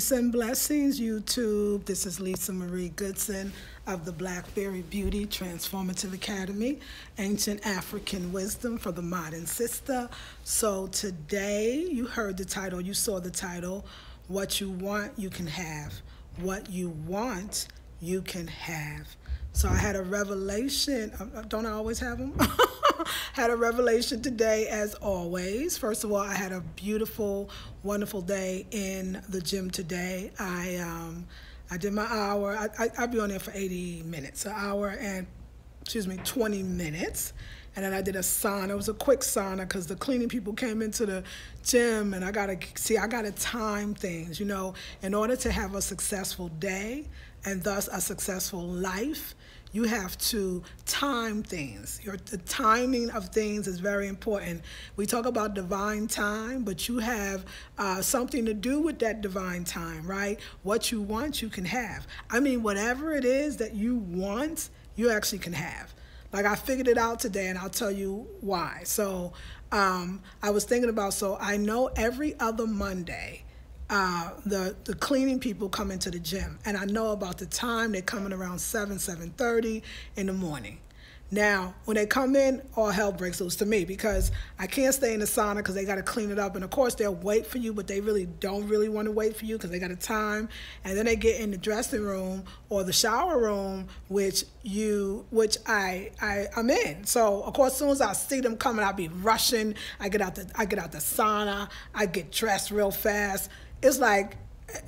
Peace and blessings, YouTube. This is Lisa Marie Goodson of the Blackberry Beauty Transformative Academy, Ancient African Wisdom for the Modern Sister. So today, you heard the title, you saw the title, What You Want, You Can Have. What you want, you can have. So I had a revelation. Don't I always have them? Had a revelation today, as always. First of all, I had a beautiful, wonderful day in the gym today. I did my hour. I'd be on there for 80 minutes, an hour and, 20 minutes. And then I did a sauna. It was a quick sauna because the cleaning people came into the gym, and I gotta time things, in order to have a successful day and thus a successful life. You have to time things. The timing of things is very important. We talk about divine time, but you have something to do with that divine time, right? What you want, you can have. I mean, whatever it is that you want, you actually can have. Like, I figured it out today, and I'll tell you why. So I was thinking about, so I know every other Monday, the cleaning people come into the gym, and I know about the time. They're coming around 7:30 in the morning. Now, when they come in, all hell breaks loose to me because I can't stay in the sauna because they got to clean it up. And of course, they'll wait for you, but they really don't want to wait for you because they got a time. And then they get in the dressing room or the shower room, which I'm in. So of course, as soon as I see them coming, I'll be rushing. I get out the sauna. I get dressed real fast. It's like,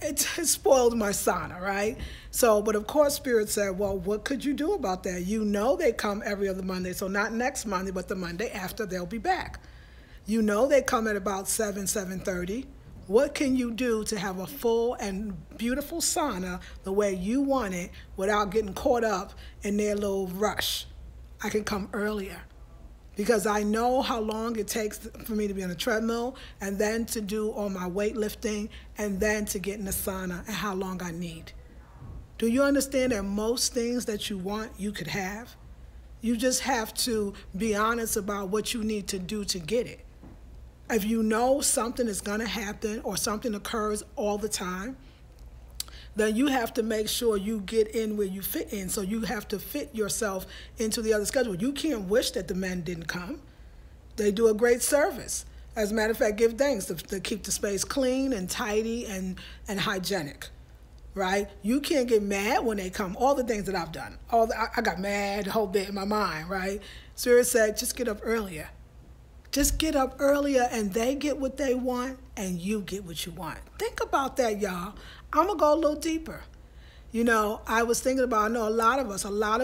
it spoiled my sauna, right? So, but of course, Spirit said, well, what could you do about that? You know they come every other Monday, so not next Monday, but the Monday after, they'll be back. You know they come at about 7:30. What can you do to have a full and beautiful sauna the way you want it without getting caught up in their little rush? I can come earlier, because I know how long it takes for me to be on a treadmill and then to do all my weightlifting and then to get in the sauna, and how long I need. Do you understand that most things that you want, you could have? You just have to be honest about what you need to do to get it. If you know something is going to happen or something occurs all the time, then you have to make sure you get in where you fit in. So you have to fit yourself into the other schedule. You can't wish that the men didn't come. They do a great service. As a matter of fact, give thanks to keep the space clean and tidy and hygienic, right? You can't get mad when they come. All the things that I've done, I got mad a whole bit in my mind, right? Spirit said, just get up earlier. Just get up earlier, and they get what they want, and you get what you want. Think about that, y'all. I'm going to go a little deeper. I was thinking about, I know a lot of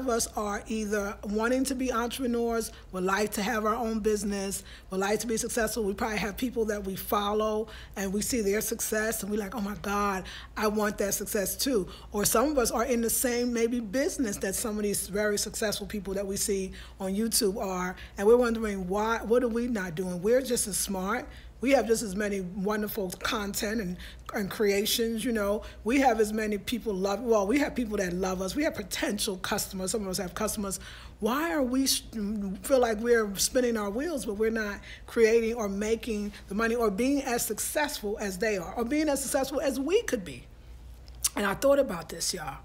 us are either wanting to be entrepreneurs, would like to have our own business, would like to be successful. We probably have people that we follow and we see their success and we're like, oh my God, I want that success too. Or some of us are in the same maybe business that some of these very successful people that we see on YouTube are, and we're wondering why, what are we not doing? We're just as smart. We have just as many wonderful content and creations, We have as many people we have people that love us. We have potential customers. Some of us have customers. Why are we feel like we're spinning our wheels, but we're not creating or making the money or being as successful as they are or being as successful as we could be? And I thought about this, y'all.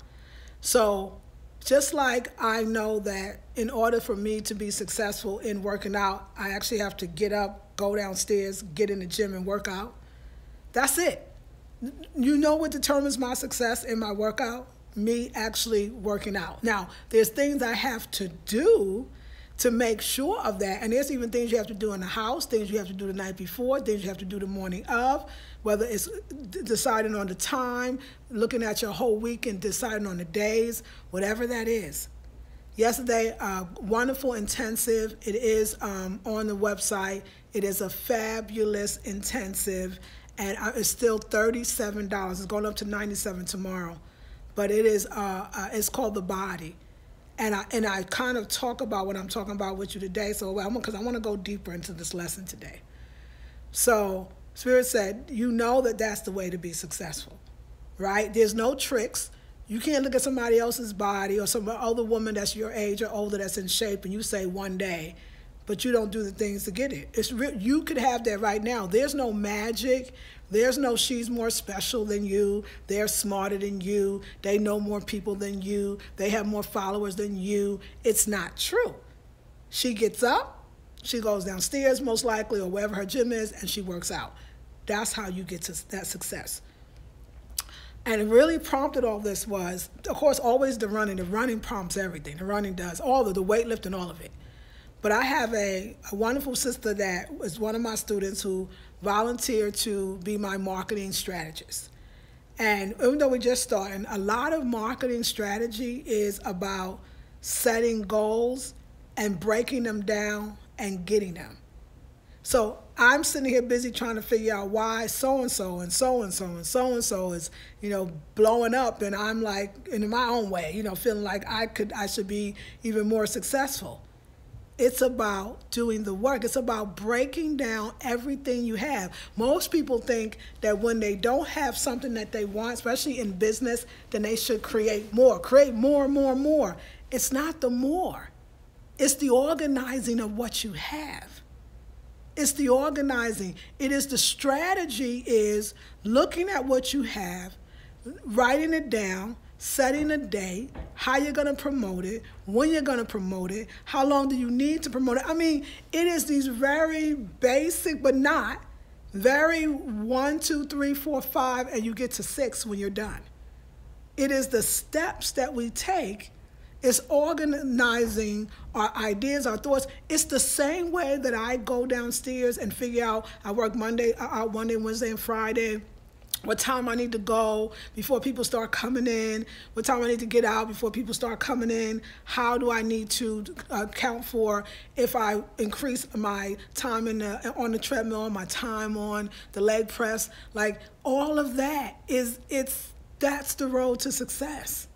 So just like I know that in order for me to be successful in working out, I actually have to get up, go downstairs, get in the gym and work out. That's it. You know what determines my success in my workout? Me actually working out. Now, there's things I have to do to make sure of that. And there's even things you have to do in the house, things you have to do the night before, things you have to do the morning of, whether it's deciding on the time, looking at your whole week and deciding on the days, whatever that is. Yesterday, wonderful intensive. It is on the website. It is a fabulous intensive, and it's still $37. It's going up to $97 tomorrow, but it is. It's called The Body, and I kind of talk about what I'm talking about with you today. So because I want to go deeper into this lesson today. So Spirit said, that's the way to be successful, right? There's no tricks. You can't look at somebody else's body or some other woman that's your age or older that's in shape and you say one day, but you don't do the things to get it. You could have that right now. There's no magic. There's no she's more special than you. They're smarter than you. They know more people than you. They have more followers than you. It's not true. She gets up, she goes downstairs most likely, or wherever her gym is, and she works out. That's how you get to that success. And it really prompted all this was, of course, always the running. The running prompts everything. The running does all of the weightlifting, all of it. But I have a wonderful sister that was one of my students who volunteered to be my marketing strategist. And even though we're just starting, a lot of marketing strategy is about setting goals and breaking them down and getting them. So I'm sitting here busy trying to figure out why so-and-so and so-and-so and so-and-so is, blowing up, and I'm like, in my own way, feeling like I should be even more successful. It's about doing the work. It's about breaking down everything you have. Most people think that when they don't have something that they want, especially in business, then they should create more and more. It's not the more. It's the organizing of what you have. It's the organizing. It is the strategy is looking at what you have, writing it down, setting a date, how you're going to promote it, when you're going to promote it, how long do you need to promote it. I mean, it is these very basic, but not very 1, 2, 3, 4, 5, and you get to 6 when you're done. It is the steps that we take. It's organizing our ideas, our thoughts. It's the same way that I go downstairs and figure out, I work Monday, Wednesday, and Friday, what time I need to go before people start coming in, what time I need to get out before people start coming in, how do I need to account for if I increase my time on the treadmill, my time on the leg press. Like all of that that's the road to success.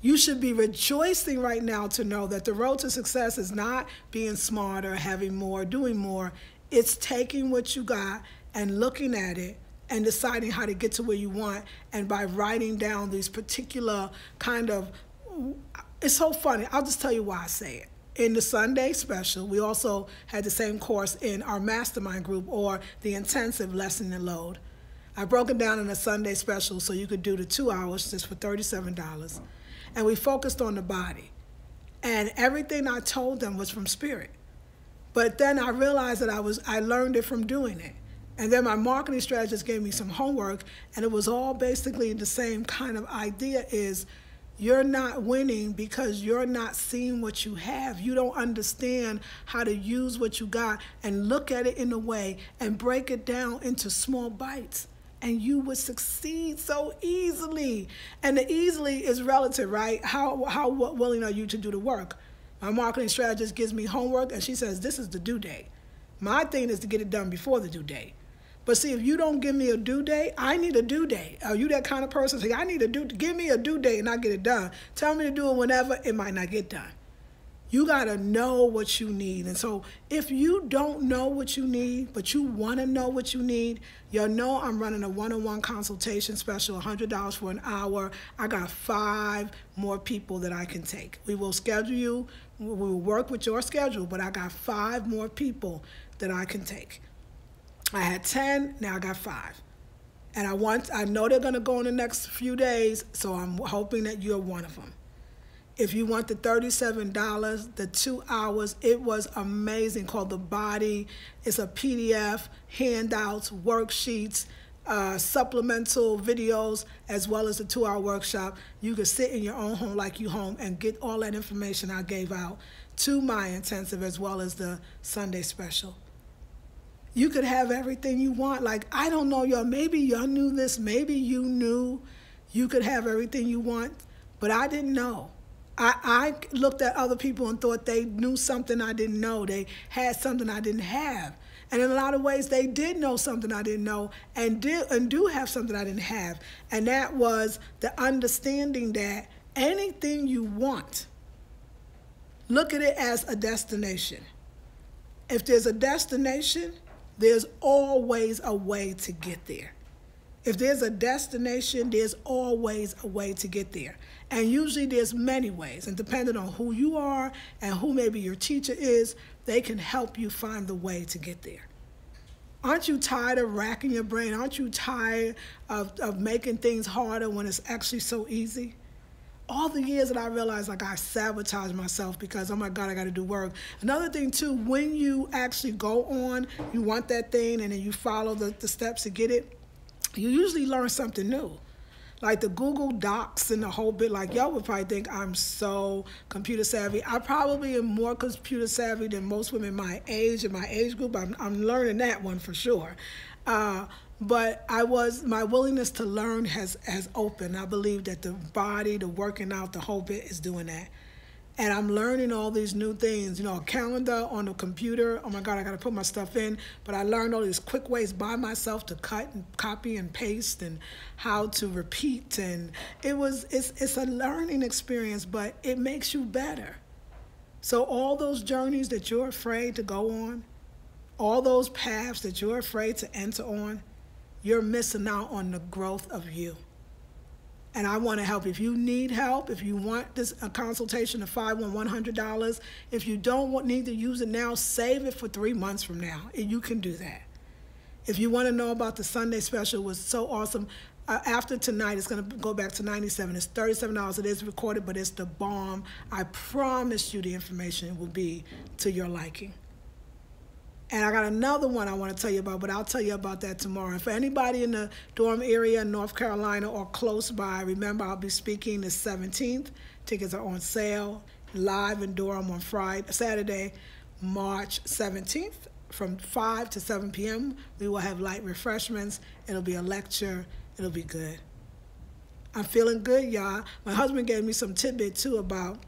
You should be rejoicing right now to know that the road to success is not being smarter, having more, doing more. It's taking what you got and looking at it and deciding how to get to where you want, and by writing down these particular it's so funny. I'll just tell you why I say it. In the Sunday special, we also had the same course in our mastermind group, or the intensive Lessening the Load. I broke it down in a Sunday special so you could do the 2 hours just for $37. And we focused on the body. And everything I told them was from spirit. But then I realized that I learned it from doing it. And then my marketing strategist gave me some homework, and it was all basically the same kind of idea is you're not winning because you're not seeing what you have. You don't understand how to use what you got and look at it in a way and break it down into small bites. And you would succeed so easily. And the easily is relative, right? How willing are you to do the work? My marketing strategist gives me homework, and she says, this is the due date. My thing is to get it done before the due date. But see, if you don't give me a due date, I need a due date. Are you that kind of person? Say, give me a due date and I get it done. Tell me to do it whenever, it might not get done. You got to know what you need. And so if you don't know what you need, but you want to know what you need, you'll know I'm running a one-on-one consultation special, $100 for an hour. I got 5 more people that I can take. We will schedule you. We will work with your schedule, but I got 5 more people that I can take. I had 10, now I got 5. And I know they're going to go in the next few days, so I'm hoping that you're one of them. If you want the $37, the 2 hours, it was amazing, called The Body. It's a PDF, handouts, worksheets, supplemental videos, as well as a 2-hour workshop. You can sit in your own home like you home and get all that information I gave out to my intensive as well as the Sunday special. You could have everything you want. Like, I don't know, y'all, maybe y'all knew this, maybe you knew you could have everything you want, but I didn't know. I looked at other people and thought they knew something I didn't know. They had something I didn't have. And in a lot of ways, they did know something I didn't know and do have something I didn't have. And that was the understanding that anything you want, look at it as a destination. If there's a destination, there's always a way to get there. If there's a destination, there's always a way to get there. And usually there's many ways. And depending on who you are and who maybe your teacher is, they can help you find the way to get there. Aren't you tired of racking your brain? Aren't you tired of making things harder when it's actually so easy? All the years that I realized like I sabotaged myself because, oh my God, I got to do work. Another thing too, when you actually go on, you want that thing and then you follow the steps to get it, you usually learn something new. Like the Google Docs and the whole bit, like y'all would probably think I'm so computer savvy. I probably am more computer savvy than most women my age and my age group. I'm learning that one for sure. But my willingness to learn has opened. I believe that the body, the working out, the whole bit is doing that. And I'm learning all these new things, a calendar on the computer. Oh my God, I got to put my stuff in. But I learned all these quick ways by myself to cut and copy and paste and how to repeat. And it's a learning experience, but it makes you better. So all those journeys that you're afraid to go on, all those paths that you're afraid to enter on, you're missing out on the growth of you. And I want to help. If you need help, if you want a consultation of $100, if you don't need to use it now, save it for 3 months from now. You can do that. If you want to know about the Sunday special, it was so awesome. After tonight, it's going to go back to $97. It's $37. It is recorded, but it's the bomb. I promise you the information will be to your liking. And I got another one I want to tell you about, but I'll tell you about that tomorrow. And for anybody in the Durham area, North Carolina, or close by, remember I'll be speaking the 17th. Tickets are on sale, live in Durham on Saturday, March 17th, from 5 to 7 p.m. We will have light refreshments. It'll be a lecture. It'll be good. I'm feeling good, y'all. My husband gave me some tidbit, too, about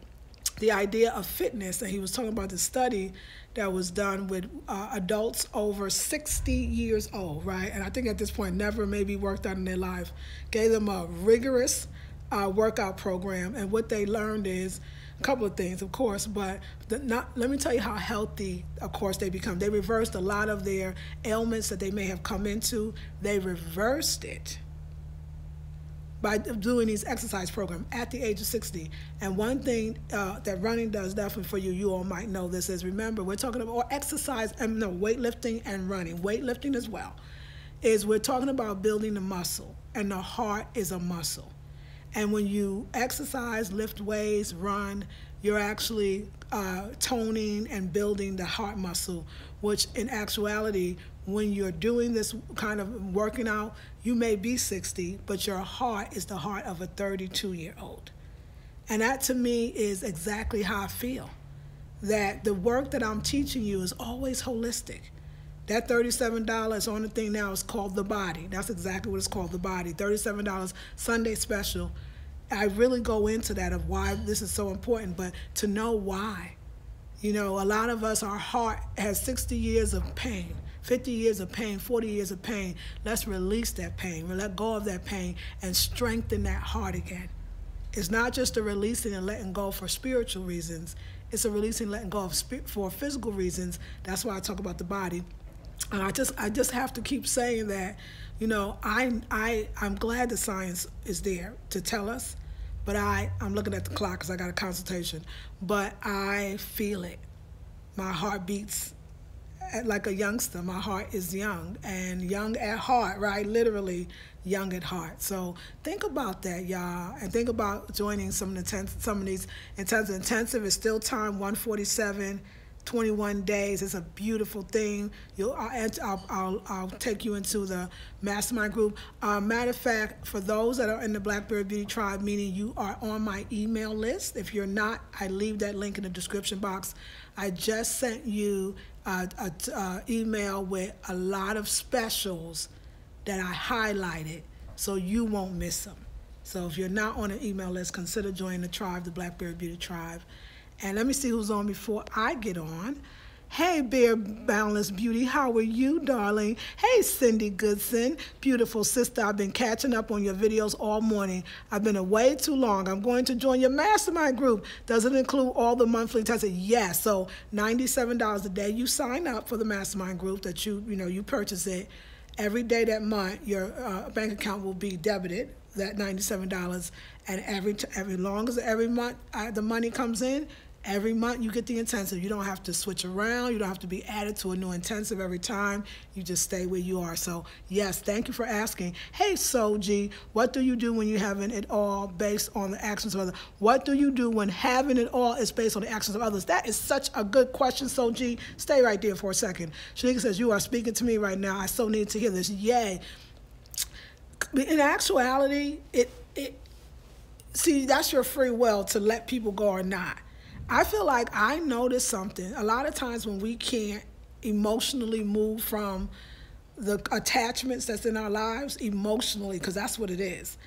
the idea of fitness, and he was talking about the study that was done with adults over 60 years old, right? And I think at this point, never maybe worked out in their life. Gave them a rigorous workout program, and what they learned is a couple of things, of course, but let me tell you how healthy, of course, they become. They reversed a lot of their ailments that they may have come into. They reversed it by doing these exercise programs at the age of 60. And one thing that running does definitely for you, you all might know this, is remember, we're talking about exercise, weightlifting and running, weightlifting as well, is we're talking about building the muscle, and the heart is a muscle. And when you exercise, lift weights, run, you're actually toning and building the heart muscle, which in actuality, when you're doing this kind of working out, you may be 60, but your heart is the heart of a 32-year-old. And that to me is exactly how I feel, that the work that I'm teaching you is always holistic. That $37 on the thing now is called The Body. That's exactly what it's called, The Body. $37 Sunday special. I really go into that of why this is so important, but to know why. A lot of us, our heart has 60 years of pain, 50 years of pain, 40 years of pain. Let's release that pain. We'll let go of that pain and strengthen that heart again. It's not just a releasing and letting go for spiritual reasons. It's a releasing and letting go for physical reasons. That's why I talk about the body. And I just have to keep saying that, I'm glad the science is there to tell us, but I'm looking at the clock because I got a consultation, but I feel it. My heart beats like a youngster. My heart is young, and young at heart, right? Literally young at heart. So think about that, y'all, and think about joining some of these intensive. It's still time, 147. 21 days. It's a beautiful thing. I'll take you into the mastermind group. Matter of fact, for those that are in the Blackberry Beauty Tribe, meaning you are on my email list. If you're not, I leave that link in the description box. I just sent you an email with a lot of specials that I highlighted so you won't miss them. So if you're not on an email list, consider joining the tribe, the Blackberry Beauty Tribe. And let me see who's on before I get on. Hey, Bare Boundless Beauty, how are you, darling? Hey, Cindy Goodson, beautiful sister. I've been catching up on your videos all morning. I've been away too long. I'm going to join your mastermind group. Does it include all the monthly tests? Yes. So $97 a day. You sign up for the mastermind group that you purchase it. Every day that month, your bank account will be debited, that $97, and every long as every month the money comes in, every month you get the intensive. You don't have to switch around. You don't have to be added to a new intensive every time. You just stay where you are. So yes, thank you for asking. Hey, Soji, what do you do when you're having it all based on the actions of others? What do you do when having it all is based on the actions of others? That is such a good question, Soji. Stay right there for a second. Shanika says, you are speaking to me right now. I so need to hear this. Yay. In actuality, see, that's your free will to let people go or not. I feel like I noticed something. A lot of times when we can't emotionally move from the attachments that's in our lives, emotionally, because that's what it is,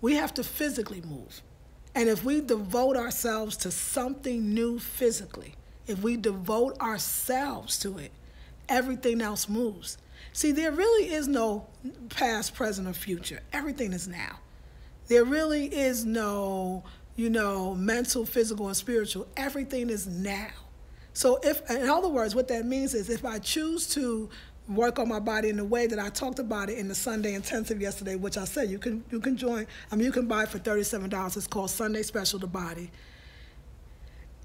we have to physically move. And if we devote ourselves to something new physically, if we devote ourselves to it, everything else moves. See, there really is no past, present, or future. Everything is now. There really is no, mental, physical, and spiritual. Everything is now. So in other words, what that means is if I choose to work on my body in the way that I talked about it in the Sunday intensive yesterday, which I said you can join, you can buy it for $37. It's called Sunday Special to Body.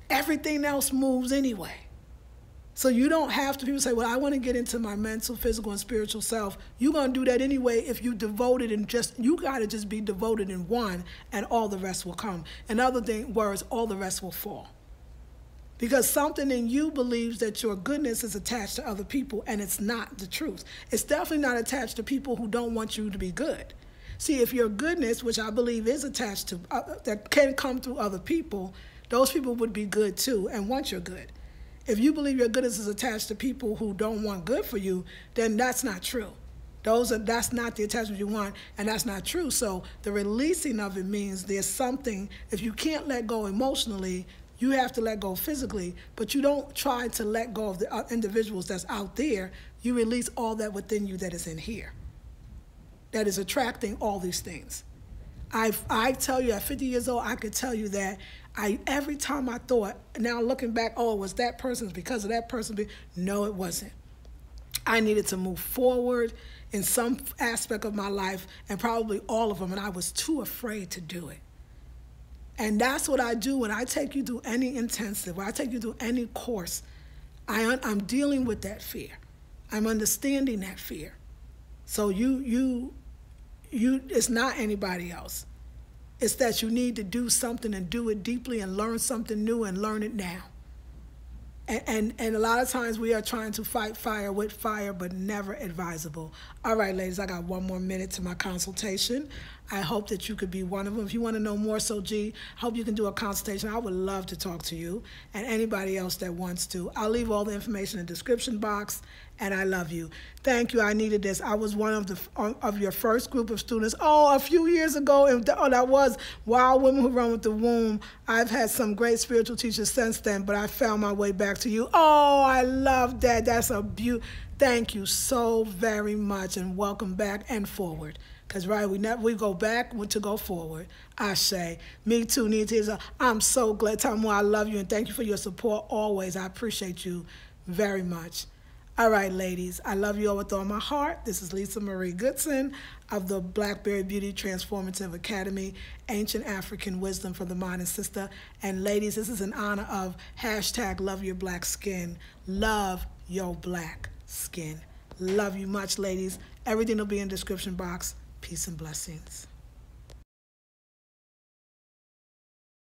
Everything else moves anyway. So you don't have to, people say, well, I want to get into my mental, physical, and spiritual self. You're going to do that anyway if you devoted and you got to just be devoted in one, and all the rest will come. In other words, all the rest will fall. Because something in you believes that your goodness is attached to other people, and it's not the truth. It's definitely not attached to people who don't want you to be good. See, if your goodness, which I believe is attached to, that can come through other people, those people would be good too and want your good. If you believe your goodness is attached to people who don't want good for you, then that's not true. That's not the attachment you want, and that's not true. So the releasing of it means there's something, if you can't let go emotionally, you have to let go physically, but you don't try to let go of the individuals that's out there. You release all that within you that is in here, that is attracting all these things. I tell you, at 50 years old, I could tell you that every time I thought, now looking back, oh, it was that person's because of that person. No, it wasn't. I needed to move forward in some aspect of my life, and probably all of them, and I was too afraid to do it. And that's what I do when I take you through any intensive, when I take you through any course. I'm dealing with that fear. I'm understanding that fear. So it's not anybody else. It's that you need to do something and do it deeply and learn something new and learn it now. And a lot of times we are trying to fight fire with fire, but never advisable. All right, ladies, I got 1 more minute to my consultation. I hope that you could be one of them. If you want to know more, I hope you can do a consultation. I would love to talk to you and anybody else that wants to. I'll leave all the information in the description box, and I love you. Thank you. I needed this. I was one of your first group of students. Oh, a few years ago, and that was Wild Women Who Run with the Womb. I've had some great spiritual teachers since then, but I found my way back to you. Oh, I love that. That's a beauty. Thank you so very much, and welcome back and forward. Because, right, we go back to go forward. I say, me too, Nita. I'm so glad. Tamu, I love you, and thank you for your support always. I appreciate you very much. All right, ladies, I love you all with all my heart. This is Lisa Marie Goodson of the Blackberry Beauty Transformative Academy, Ancient African Wisdom for the Modern Sister. And ladies, this is in honor of #LoveYourBlackSkin. Love your black skin. Love you much, ladies. Everything will be in the description box. Peace and blessings.